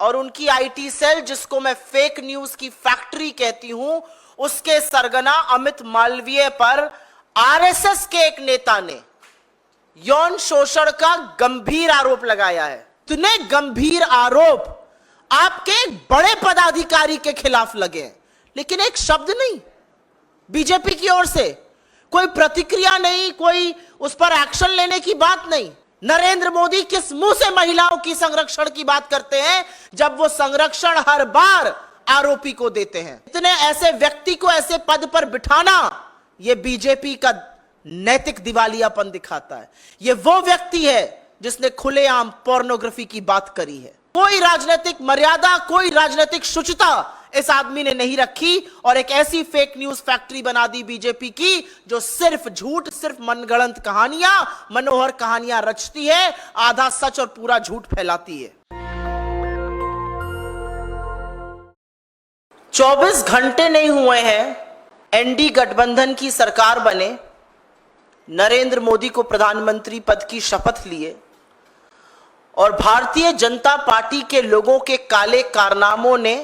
और उनकी IT cell, जिसको मैं फेक न्यूज की फैक्ट्री कहती हूं, उसके सरगना अमित मालवीय पर आरएसएस के एक नेता ने यौन शोषण का गंभीर आरोप लगाया है। इतने गंभीर आरोप आपके एक बड़े पदाधिकारी के खिलाफ लगे, लेकिन एक शब्द नहीं बीजेपी की ओर से, कोई प्रतिक्रिया नहीं, कोई उस पर एक्शन लेने की बात नहीं। नरेंद्र मोदी किस मुंह से महिलाओं की संरक्षण की बात करते हैं जब वो संरक्षण हर बार आरोपी को देते हैं। इतने ऐसे व्यक्ति को ऐसे पद पर बिठाना ये बीजेपी का नैतिक दिवालियापन दिखाता है। ये वो व्यक्ति है जिसने खुलेआम पोर्नोग्राफी की बात करी है। कोई राजनीतिक मर्यादा, कोई राजनीतिक शुचिता इस आदमी ने नहीं रखी और एक ऐसी फेक न्यूज फैक्ट्री बना दी बीजेपी की, जो सिर्फ झूठ, सिर्फ मनगढ़ंत कहानियां, मनोहर कहानियां रचती है, आधा सच और पूरा झूठ फैलाती है। 24 घंटे नहीं हुए हैं एनडी गठबंधन की सरकार बने, नरेंद्र मोदी को प्रधानमंत्री पद की शपथ लिए और भारतीय जनता पार्टी के लोगों के काले कारनामों ने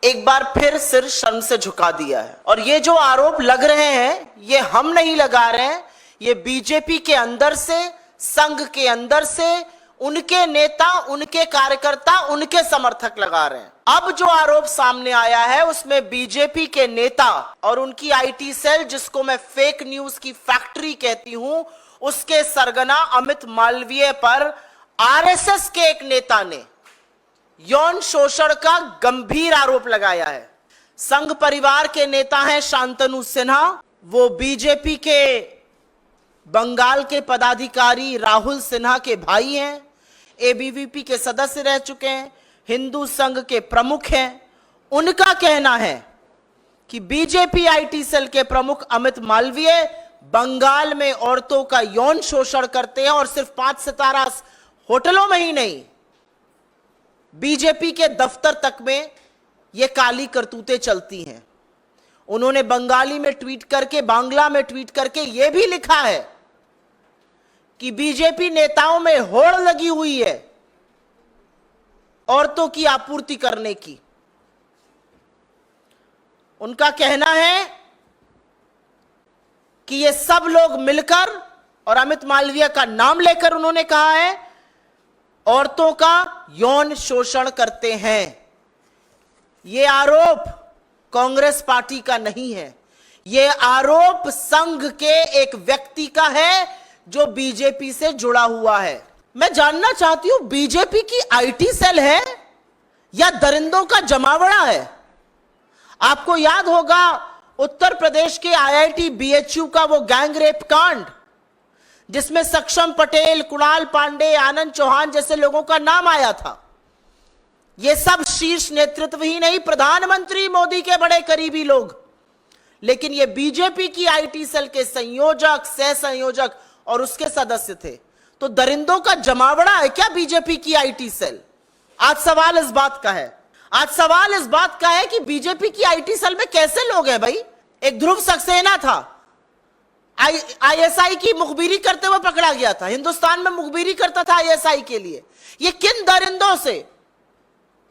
एक बार फिर सिर शर्म से झुका दिया है। और ये जो आरोप लग रहे हैं ये हम नहीं लगा रहे हैं, ये बीजेपी के अंदर से, संघ के अंदर से उनके नेता, उनके कार्यकर्ता, उनके समर्थक लगा रहे हैं। अब जो आरोप सामने आया है उसमें बीजेपी के नेता और उनकी आईटी सेल, जिसको मैं फेक न्यूज की फैक्ट्री कहती हूं, उसके सरगना अमित मालवीय पर आरएसएस के एक नेता ने यौन शोषण का गंभीर आरोप लगाया है। संघ परिवार के नेता हैं शांतनु सिन्हा, वो बीजेपी के बंगाल के पदाधिकारी राहुल सिन्हा के भाई हैं, एबीवीपी के सदस्य रह चुके हैं, हिंदू संघ के प्रमुख हैं। उनका कहना है कि बीजेपी आईटी सेल के प्रमुख अमित मालवीय बंगाल में औरतों का यौन शोषण करते हैं और सिर्फ 5 सितारा होटलों में ही नहीं, बीजेपी के दफ्तर तक में यह काली करतूतें चलती हैं। उन्होंने बंगाली में ट्वीट करके, बांग्ला में ट्वीट करके यह भी लिखा है कि बीजेपी नेताओं में होड़ लगी हुई है औरतों की आपूर्ति करने की। उनका कहना है कि ये सब लोग मिलकर, और अमित मालवीय का नाम लेकर उन्होंने कहा है, औरतों का यौन शोषण करते हैं। यह आरोप कांग्रेस पार्टी का नहीं है, यह आरोप संघ के एक व्यक्ति का है जो बीजेपी से जुड़ा हुआ है। मैं जानना चाहती हूं, बीजेपी की आईटी सेल है या दरिंदों का जमावड़ा है? आपको याद होगा उत्तर प्रदेश के आईआईटी बीएचयू का वो गैंग रेप कांड, जिसमें सक्षम पटेल, कुणाल पांडे, आनंद चौहान जैसे लोगों का नाम आया था। ये सब शीर्ष नेतृत्व ही नहीं, प्रधानमंत्री मोदी के बड़े करीबी लोग, लेकिन ये बीजेपी की आईटी सेल के संयोजक, सह संयोजक और उसके सदस्य थे। तो दरिंदों का जमावड़ा है क्या बीजेपी की आईटी सेल? आज सवाल इस बात का है, आज सवाल इस बात का है कि बीजेपी की आईटी सेल में कैसे लोग हैं भाई? एक ध्रुव सक्सेना था, आईएसआई की मुखबिरी करते हुए पकड़ा गया था, हिंदुस्तान में मुखबिरी करता था आईएसआई के लिए। ये किन दरिंदों से,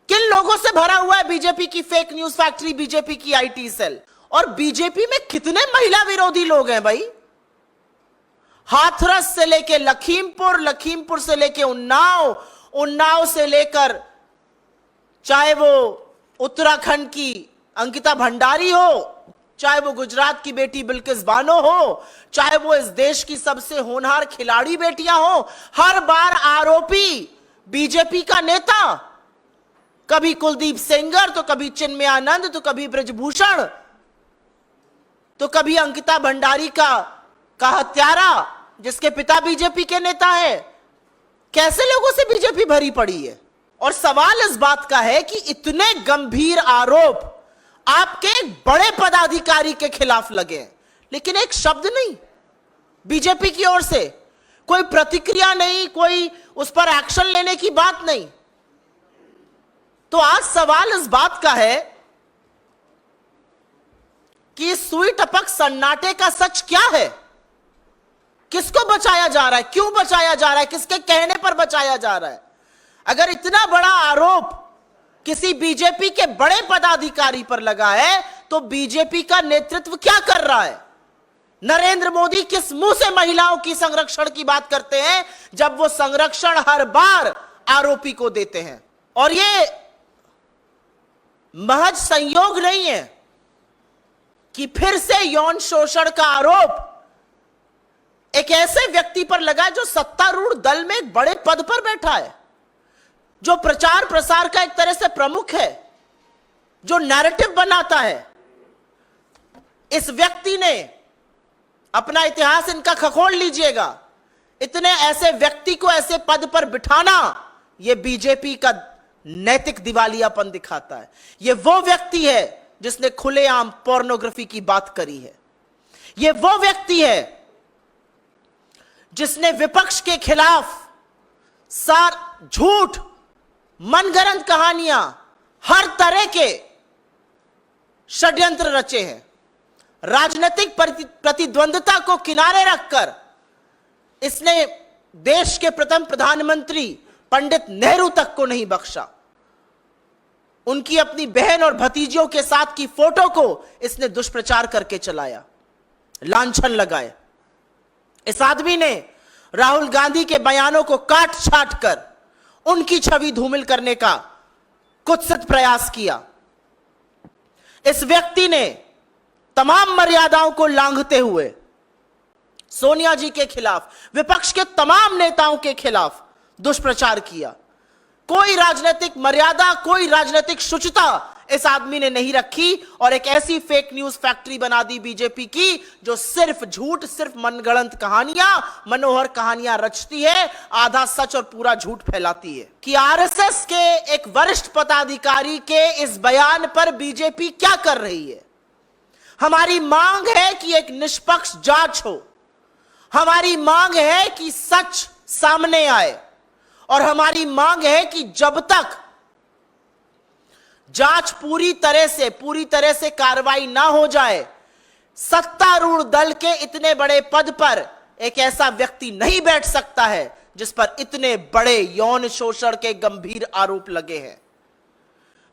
किन लोगों से भरा हुआ है बीजेपी की फेक न्यूज फैक्ट्री, बीजेपी की आईटी सेल? और बीजेपी में कितने महिला विरोधी लोग हैं भाई? हाथरस से लेके लखीमपुर, लखीमपुर से लेके उन्नाव, उन्नाव से लेकर चाहे वो उत्तराखंड की अंकिता भंडारी हो, चाहे वो गुजरात की बेटी बिल्किस बानो हो, चाहे वो इस देश की सबसे होनहार खिलाड़ी बेटियां हो, हर बार आरोपी बीजेपी का नेता, कभी कुलदीप सेंगर, तो कभी चिन्मय आनंद, तो कभी ब्रजभूषण, तो कभी अंकिता भंडारी का हत्यारा जिसके पिता बीजेपी के नेता है। कैसे लोगों से बीजेपी भरी पड़ी है? और सवाल इस बात का है कि इतने गंभीर आरोप आपके एक बड़े पदाधिकारी के खिलाफ लगे, लेकिन एक शब्द नहीं बीजेपी की ओर से, कोई प्रतिक्रिया नहीं, कोई उस पर एक्शन लेने की बात नहीं। तो आज सवाल इस बात का है कि इस सुई टपक सन्नाटे का सच क्या है? किसको बचाया जा रहा है? क्यों बचाया जा रहा है? किसके कहने पर बचाया जा रहा है? अगर इतना बड़ा आरोप किसी बीजेपी के बड़े पदाधिकारी पर लगा है तो बीजेपी का नेतृत्व क्या कर रहा है? नरेंद्र मोदी किस मुंह से महिलाओं की संरक्षण की बात करते हैं जब वो संरक्षण हर बार आरोपी को देते हैं? और ये महज संयोग नहीं है कि फिर से यौन शोषण का आरोप एक ऐसे व्यक्ति पर लगा जो सत्तारूढ़ दल में एक बड़े पद पर बैठा है, जो प्रचार प्रसार का एक तरह से प्रमुख है, जो नैरेटिव बनाता है। इस व्यक्ति ने अपना इतिहास इनका खखोल लीजिएगा, इतने ऐसे व्यक्ति को ऐसे पद पर बिठाना यह बीजेपी का नैतिक दिवालियापन दिखाता है। यह वो व्यक्ति है जिसने खुलेआम पोर्नोग्राफी की बात करी है। यह वो व्यक्ति है जिसने विपक्ष के खिलाफ झूठ, मनगढ़ंत कहानियां, हर तरह के षड्यंत्र रचे हैं। राजनीतिक प्रतिद्वंद्विता को किनारे रखकर इसने देश के प्रथम प्रधानमंत्री पंडित नेहरू तक को नहीं बख्शा। उनकी अपनी बहन और भतीजियों के साथ की फोटो को इसने दुष्प्रचार करके चलाया, लांछन लगाए। इस आदमी ने राहुल गांधी के बयानों को काट छाट कर उनकी छवि धूमिल करने का कुत्सित प्रयास किया। इस व्यक्ति ने तमाम मर्यादाओं को लांघते हुए सोनिया जी के खिलाफ, विपक्ष के तमाम नेताओं के खिलाफ दुष्प्रचार किया। कोई राजनीतिक मर्यादा, कोई राजनीतिक शुचिता इस आदमी ने नहीं रखी और एक ऐसी फेक न्यूज फैक्ट्री बना दी बीजेपी की जो सिर्फ झूठ, सिर्फ मनगढ़ंत कहानियां, मनोहर कहानियां रचती है, आधा सच और पूरा झूठ फैलाती है। कि आरएसएस के एक वरिष्ठ पदाधिकारी के इस बयान पर बीजेपी क्या कर रही है? हमारी मांग है कि एक निष्पक्ष जांच हो, हमारी मांग है कि सच सामने आए और हमारी मांग है कि जब तक जांच पूरी तरह से कार्रवाई ना हो जाए, सत्तारूढ़ दल के इतने बड़े पद पर एक ऐसा व्यक्ति नहीं बैठ सकता है जिस पर इतने बड़े यौन शोषण के गंभीर आरोप लगे हैं।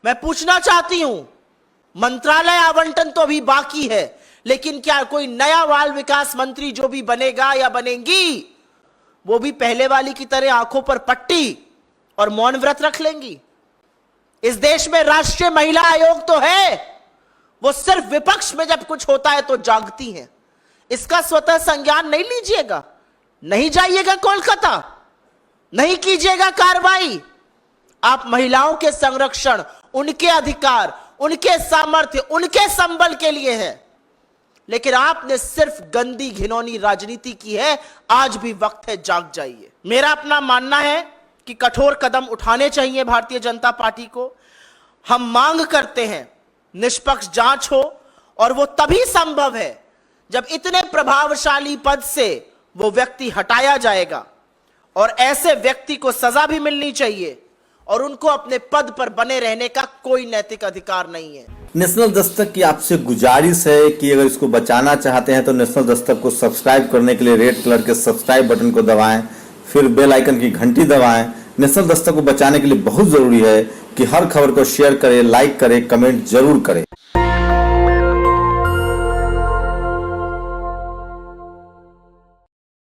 मैं पूछना चाहती हूं, मंत्रालय आवंटन तो अभी बाकी है, लेकिन क्या कोई नया बाल विकास मंत्री जो भी बनेगा या बनेंगी वो भी पहले वाली की तरह आंखों पर पट्टी और मौन व्रत रख लेंगी? इस देश में राष्ट्रीय महिला आयोग तो है, वो सिर्फ विपक्ष में जब कुछ होता है तो जागती हैं। इसका स्वतः संज्ञान नहीं लीजिएगा, नहीं जाइएगा कोलकाता, नहीं कीजिएगा कार्रवाई। आप महिलाओं के संरक्षण, उनके अधिकार, उनके सामर्थ्य, उनके संबल के लिए है, लेकिन आपने सिर्फ गंदी घिनौनी राजनीति की है। आज भी वक्त है, जाग जाइए। मेरा अपना मानना है कि कठोर कदम उठाने चाहिए भारतीय जनता पार्टी को। हम मांग करते हैं निष्पक्ष जांच हो, और वो तभी संभव है जब इतने प्रभावशाली पद से वो व्यक्ति हटाया जाएगा और ऐसे व्यक्ति को सजा भी मिलनी चाहिए और उनको अपने पद पर बने रहने का कोई नैतिक अधिकार नहीं है। नेशनल दस्तक की आपसे गुजारिश है कि अगर इसको बचाना चाहते हैं तो नेशनल दस्तक को सब्सक्राइब करने के लिए रेड कलर के सब्सक्राइब बटन को दबाएं, फिर बेल आइकन की घंटी दबाएं। नेशनल दस्तक को बचाने के लिए बहुत जरूरी है कि हर खबर को शेयर करें, लाइक करें, कमेंट जरूर करें।